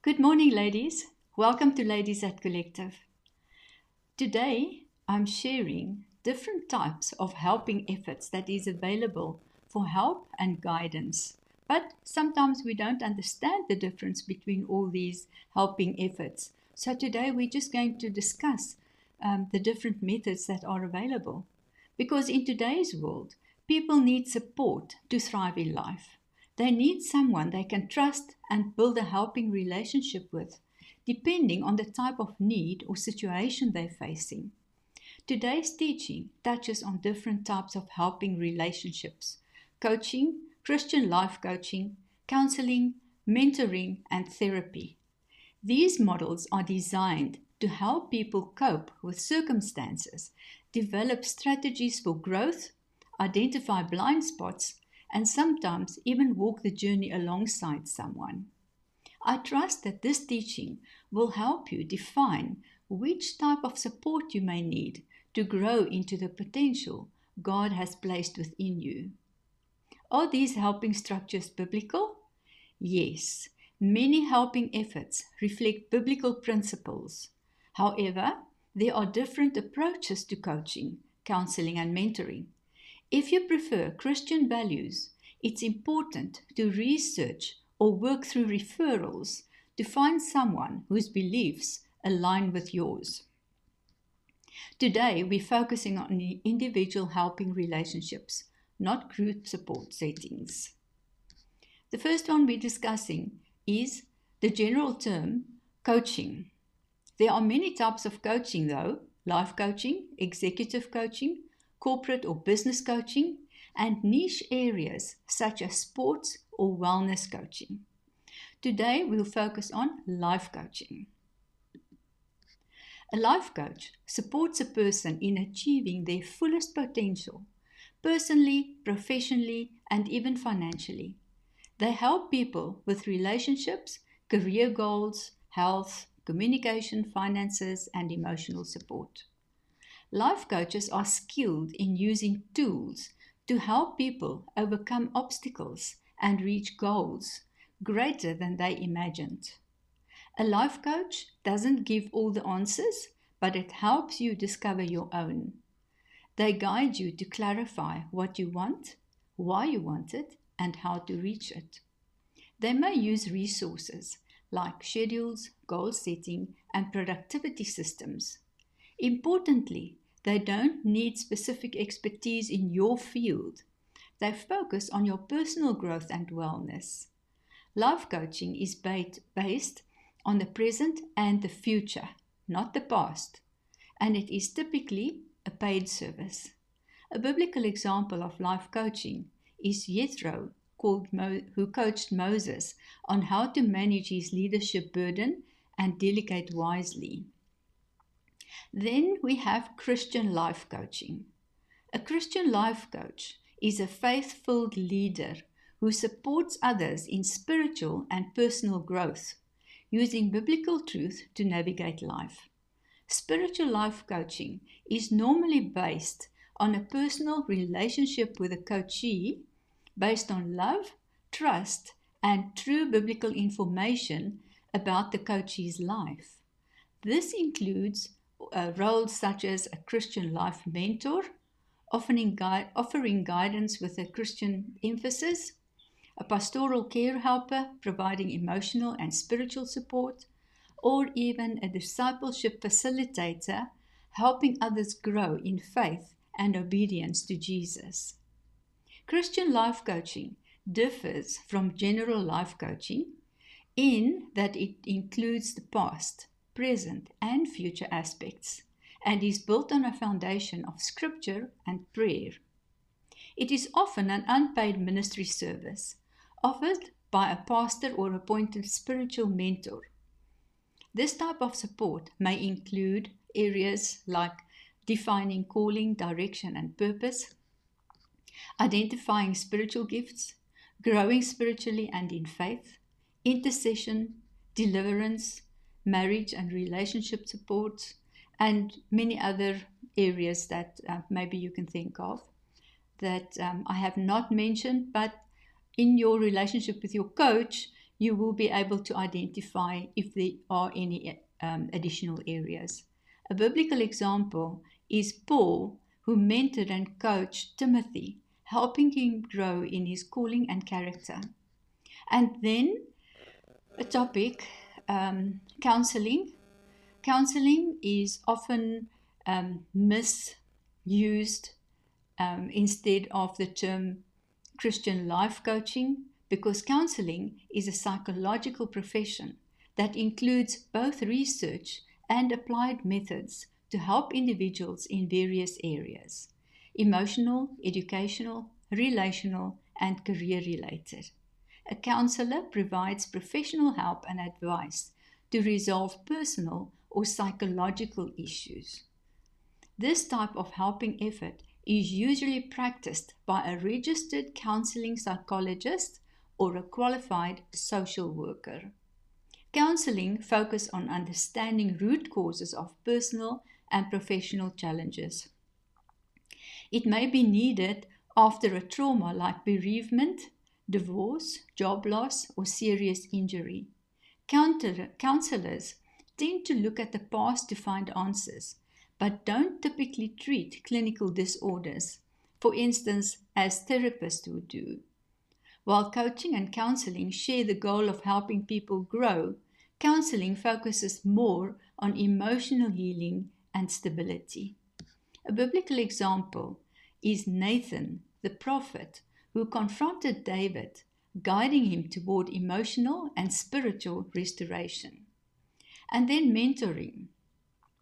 Good morning, ladies. Welcome to Ladies at Collective. Today, I'm sharing different types of helping efforts that is available for help and guidance. But sometimes we don't understand the difference between all these helping efforts. So today we're just going to discuss the different methods that are available. Because in today's world, people need support to thrive in life. They need someone they can trust and build a helping relationship with, depending on the type of need or situation they're facing. Today's teaching touches on different types of helping relationships: coaching, Christian life coaching, counseling, mentoring, and therapy. These models are designed to help people cope with circumstances, develop strategies for growth, identify blind spots, and sometimes even walk the journey alongside someone. I trust that this teaching will help you define which type of support you may need to grow into the potential God has placed within you. Are these helping structures biblical? Yes, many helping efforts reflect biblical principles. However, there are different approaches to coaching, counseling, and mentoring. If you prefer Christian values, it's important to research or work through referrals to find someone whose beliefs align with yours. Today, we're focusing on the individual helping relationships, not group support settings. The first one we're discussing is the general term coaching. There are many types of coaching though: life coaching, executive coaching, corporate or business coaching, and niche areas such as sports or wellness coaching. Today we'll focus on life coaching. A life coach supports a person in achieving their fullest potential, personally, professionally, and even financially. They help people with relationships, career goals, health, communication, finances, and emotional support. Life coaches are skilled in using tools to help people overcome obstacles and reach goals greater than they imagined. A life coach doesn't give all the answers, but it helps you discover your own. They guide you to clarify what you want, why you want it, and how to reach it. They may use resources like schedules, goal setting, and productivity systems. Importantly, they don't need specific expertise in your field. They focus on your personal growth and wellness. Life coaching is based on the present and the future, not the past, and it is typically a paid service. A biblical example of life coaching is Jethro, who coached Moses on how to manage his leadership burden and delegate wisely. Then we have Christian life coaching. A Christian life coach is a faith-filled leader who supports others in spiritual and personal growth, using biblical truth to navigate life. Spiritual life coaching is normally based on a personal relationship with a coachee, based on love, trust, and true biblical information about the coachee's life. This includes roles such as a Christian life mentor, offering guidance with a Christian emphasis, a pastoral care helper providing emotional and spiritual support, or even a discipleship facilitator helping others grow in faith and obedience to Jesus. Christian life coaching differs from general life coaching in that it includes the past, present, and future aspects, and is built on a foundation of scripture and prayer. It is often an unpaid ministry service offered by a pastor or appointed spiritual mentor. This type of support may include areas like defining calling, direction, and purpose, identifying spiritual gifts, growing spiritually and in faith, intercession, deliverance, marriage and relationship support, and many other areas that maybe you can think of that I have not mentioned. But in your relationship with your coach, you will be able to identify if there are any additional areas. A biblical example is Paul, who mentored and coached Timothy, helping him grow in his calling and character. And then a topic, counseling. Counseling is often misused instead of the term Christian life coaching, because counseling is a psychological profession that includes both research and applied methods to help individuals in various areas: emotional, educational, relational, and career related. A counselor provides professional help and advice to resolve personal or psychological issues. This type of helping effort is usually practiced by a registered counseling psychologist or a qualified social worker. Counseling focuses on understanding root causes of personal and professional challenges. It may be needed after a trauma like bereavement, divorce, job loss, or serious injury. Counselors tend to look at the past to find answers, but don't typically treat clinical disorders, for instance, as therapists would do. While coaching and counseling share the goal of helping people grow, counseling focuses more on emotional healing and stability. A biblical example is Nathan, the prophet, who confronted David, guiding him toward emotional and spiritual restoration. And then mentoring.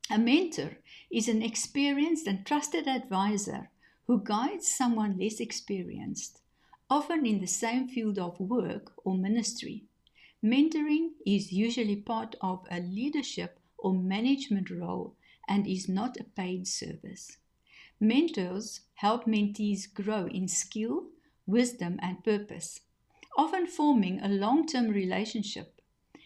A mentor is an experienced and trusted advisor who guides someone less experienced, often in the same field of work or ministry. Mentoring is usually part of a leadership or management role and is not a paid service. Mentors help mentees grow in skill, wisdom, and purpose, often forming a long-term relationship.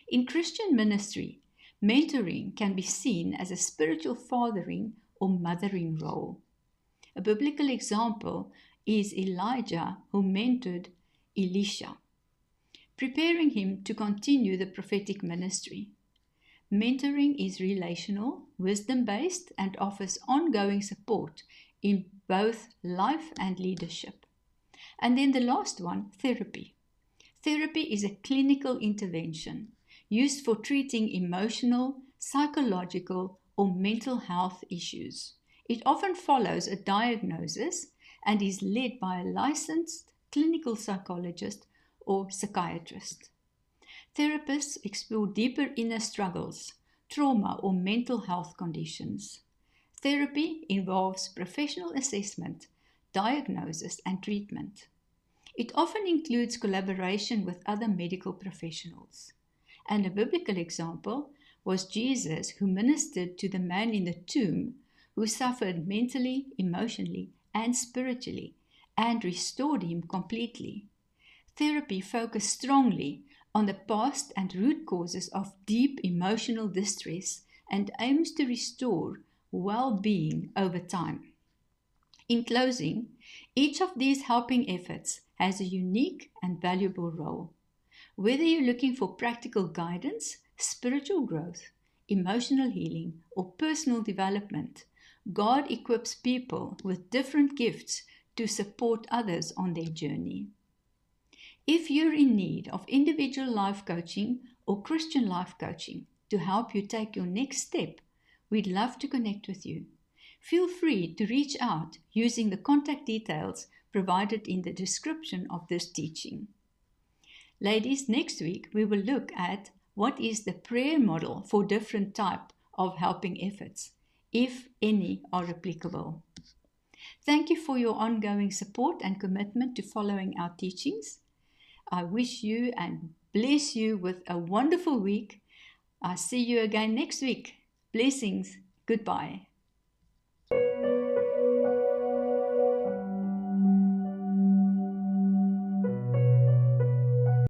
In Christian ministry, mentoring can be seen as a spiritual fathering or mothering role. A biblical example is Elijah, who mentored Elisha, preparing him to continue the prophetic ministry. Mentoring is relational, wisdom-based, and offers ongoing support in both life and leadership. And then the last one, therapy. Therapy is a clinical intervention used for treating emotional, psychological, or mental health issues. It often follows a diagnosis and is led by a licensed clinical psychologist or psychiatrist. Therapists explore deeper inner struggles, trauma, or mental health conditions. Therapy involves professional assessment, diagnosis, and treatment. It often includes collaboration with other medical professionals. And a biblical example was Jesus, who ministered to the man in the tomb who suffered mentally, emotionally, and spiritually, and restored him completely. Therapy focused strongly on the past and root causes of deep emotional distress and aims to restore well-being over time. In closing, each of these helping efforts has a unique and valuable role. Whether you're looking for practical guidance, spiritual growth, emotional healing, or personal development, God equips people with different gifts to support others on their journey. If you're in need of individual life coaching or Christian life coaching to help you take your next step, we'd love to connect with you. Feel free to reach out using the contact details provided in the description of this teaching. Ladies, next week we will look at what is the prayer model for different types of helping efforts, if any are applicable. Thank you for your ongoing support and commitment to following our teachings. I wish you and bless you with a wonderful week. I'll see you again next week. Blessings. Goodbye.